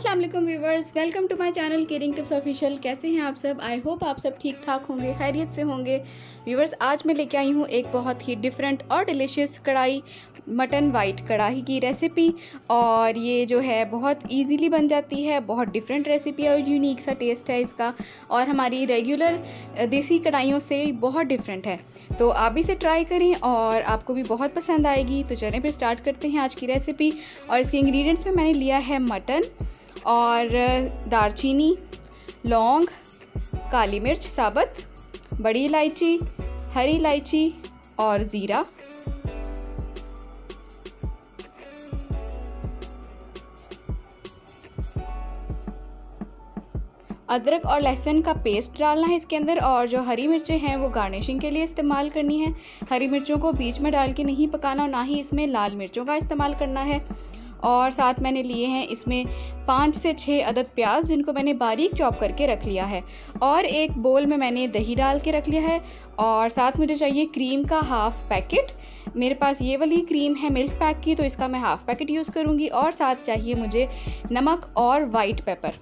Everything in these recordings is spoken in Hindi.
अस्सलाम वालेकुम viewers, welcome to my channel caring tips official. कैसे हैं आप सब? आई होप आप सब ठीक ठाक होंगे, खैरियत से होंगे। व्यूवर्स, आज मैं लेके आई हूँ एक बहुत ही डिफरेंट और डिलीशियस कढ़ाई मटन वाइट कढ़ाई की रेसिपी। और ये जो है बहुत इजीली बन जाती है, बहुत डिफरेंट रेसिपी है और यूनिक सा टेस्ट है इसका, और हमारी रेगुलर देसी कढ़ाइयों से बहुत डिफरेंट है। तो आप भी इसे ट्राई करें और आपको भी बहुत पसंद आएगी। तो चलें फिर स्टार्ट करते हैं आज की रेसिपी। और इसके इंग्रेडिएंट्स में मैंने लिया है मटन और दालचीनी, लौंग, काली मिर्च साबुत, बड़ी इलायची, हरी इलायची और ज़ीरा। अदरक और लहसुन का पेस्ट डालना है इसके अंदर, और जो हरी मिर्चें हैं वो गार्निशिंग के लिए इस्तेमाल करनी है। हरी मिर्चों को बीच में डाल के नहीं पकाना और ना ही इसमें लाल मिर्चों का इस्तेमाल करना है। और साथ मैंने लिए हैं इसमें 5 से 6 अदद प्याज, जिनको मैंने बारीक चॉप करके रख लिया है। और एक बोल में मैंने दही डाल के रख लिया है। और साथ मुझे चाहिए क्रीम का हाफ़ पैकेट। मेरे पास ये वाली क्रीम है मिल्क पैक की, तो इसका मैं हाफ़ पैकेट यूज़ करूँगी। और साथ चाहिए मुझे नमक और वाइट पेपर,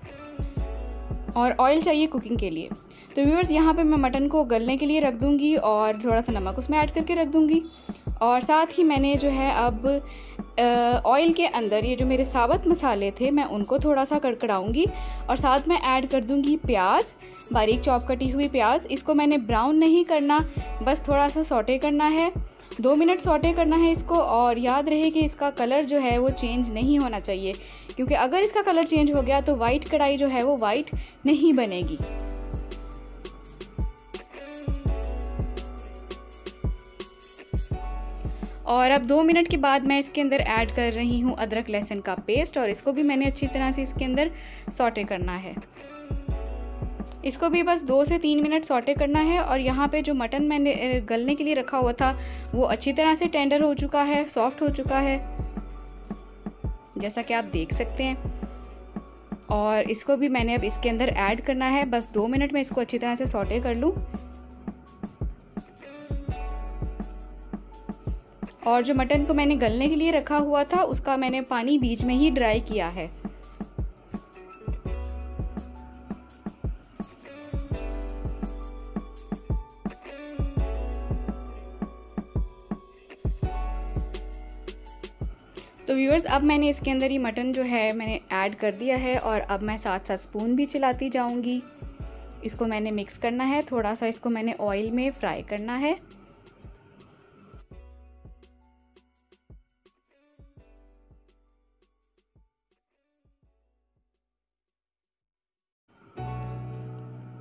और ऑयल चाहिए कुकिंग के लिए। तो व्यूअर्स, यहाँ पे मैं मटन को गलने के लिए रख दूँगी और थोड़ा सा नमक उसमें ऐड करके रख दूँगी। और साथ ही मैंने जो है अब ऑयल के अंदर ये जो मेरे साबुत मसाले थे मैं उनको थोड़ा सा कड़कड़ाऊँगी, और साथ में ऐड कर दूँगी प्याज, बारीक चॉप कटी हुई प्याज। इसको मैंने ब्राउन नहीं करना, बस थोड़ा सा सौटे करना है, 2 मिनट सौटे करना है इसको। और याद रहे कि इसका कलर जो है वो चेंज नहीं होना चाहिए, क्योंकि अगर इसका कलर चेंज हो गया तो वाइट कढ़ाई जो है वो वाइट नहीं बनेगी। और अब 2 मिनट के बाद मैं इसके अंदर ऐड कर रही हूँ अदरक लहसुन का पेस्ट, और इसको भी मैंने अच्छी तरह से इसके अंदर सौटे करना है। इसको भी बस 2 से 3 मिनट सौटे करना है। और यहाँ पे जो मटन मैंने गलने के लिए रखा हुआ था वो अच्छी तरह से टेंडर हो चुका है, सॉफ्ट हो चुका है, जैसा कि आप देख सकते हैं। और इसको भी मैंने अब इसके अंदर ऐड करना है। बस 2 मिनट में इसको अच्छी तरह से सौटे कर लूँ। और जो मटन को मैंने गलने के लिए रखा हुआ था उसका मैंने पानी बीच में ही ड्राई किया है। तो व्यूअर्स, अब मैंने इसके अंदर ये मटन जो है मैंने ऐड कर दिया है, और अब मैं साथ साथ स्पून भी चलाती जाऊंगी। इसको मैंने मिक्स करना है, थोड़ा सा इसको मैंने ऑयल में फ्राई करना है।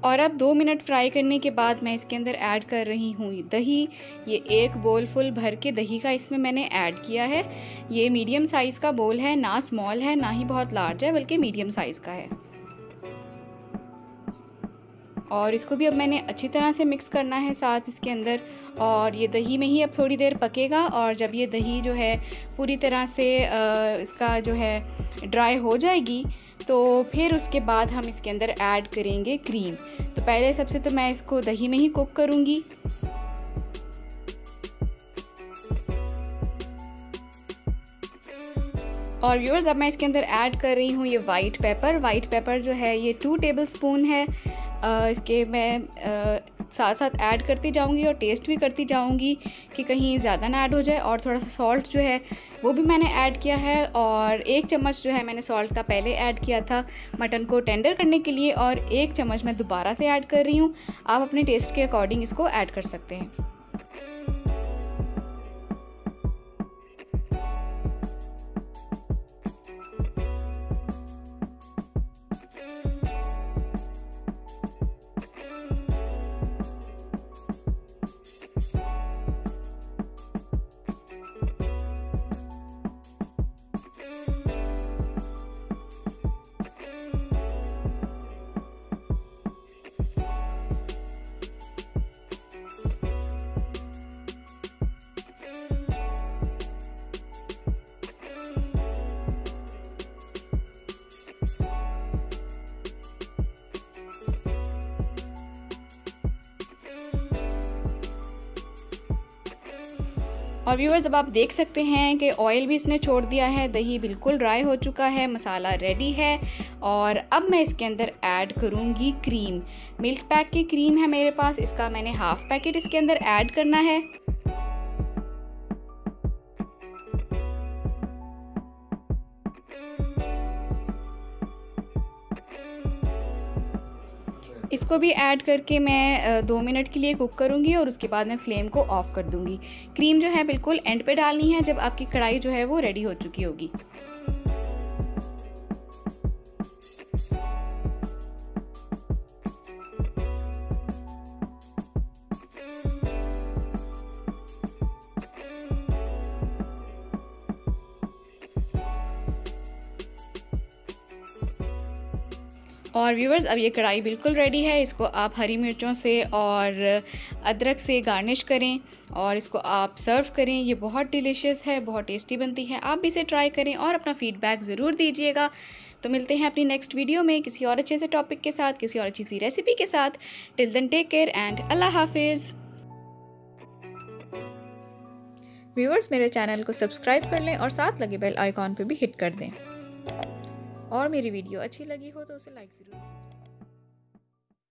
और अब 2 मिनट फ्राई करने के बाद मैं इसके अंदर ऐड कर रही हूँ दही। ये एक बोल फुल भर के दही का इसमें मैंने ऐड किया है। ये मीडियम साइज़ का बोल है, ना स्मॉल है ना ही बहुत लार्ज है, बल्कि मीडियम साइज़ का है। और इसको भी अब मैंने अच्छी तरह से मिक्स करना है साथ इसके अंदर। और ये दही में ही अब थोड़ी देर पकेगा, और जब ये दही जो है पूरी तरह से इसका जो है ड्राई हो जाएगी तो फिर उसके बाद हम इसके अंदर ऐड करेंगे क्रीम। तो पहले सबसे तो मैं इसको दही में ही कुक करूँगी। और व्यूअर्स, अब मैं इसके अंदर ऐड कर रही हूँ ये वाइट पेपर। वाइट पेपर जो है ये 2 टेबलस्पून है। इसके मैं साथ साथ ऐड करती जाऊंगी और टेस्ट भी करती जाऊंगी कि कहीं ज़्यादा ना ऐड हो जाए। और थोड़ा सा सॉल्ट जो है वो भी मैंने ऐड किया है, और 1 चम्मच जो है मैंने सॉल्ट का पहले ऐड किया था मटन को टेंडर करने के लिए, और 1 चम्मच मैं दोबारा से ऐड कर रही हूँ। आप अपने टेस्ट के अकॉर्डिंग इसको ऐड कर सकते हैं। और व्यूअर्स अब आप देख सकते हैं कि ऑयल भी इसने छोड़ दिया है, दही बिल्कुल ड्राई हो चुका है, मसाला रेडी है। और अब मैं इसके अंदर ऐड करूँगी क्रीम। मिल्क पैक की क्रीम है मेरे पास, इसका मैंने हाफ पैकेट इसके अंदर ऐड करना है। इसको भी ऐड करके मैं 2 मिनट के लिए कुक करूँगी और उसके बाद मैं फ्लेम को ऑफ़ कर दूँगी। क्रीम जो है बिल्कुल एंड पे डालनी है जब आपकी कढ़ाई जो है वो रेडी हो चुकी होगी। और व्यूवर्स अब ये कढ़ाई बिल्कुल रेडी है। इसको आप हरी मिर्चों से और अदरक से गार्निश करें और इसको आप सर्व करें। ये बहुत डिलीशियस है, बहुत टेस्टी बनती है। आप भी इसे ट्राई करें और अपना फीडबैक ज़रूर दीजिएगा। तो मिलते हैं अपनी नेक्स्ट वीडियो में किसी और अच्छे से टॉपिक के साथ, किसी और अच्छी सी रेसिपी के साथ। Till then take care and Allah हाफिज़। व्यूवर्स मेरे चैनल को सब्सक्राइब कर लें और साथ लगे बेल आइकॉन पे भी हिट कर दें। और मेरी वीडियो अच्छी लगी हो तो उसे लाइक ज़रूर कीजिए।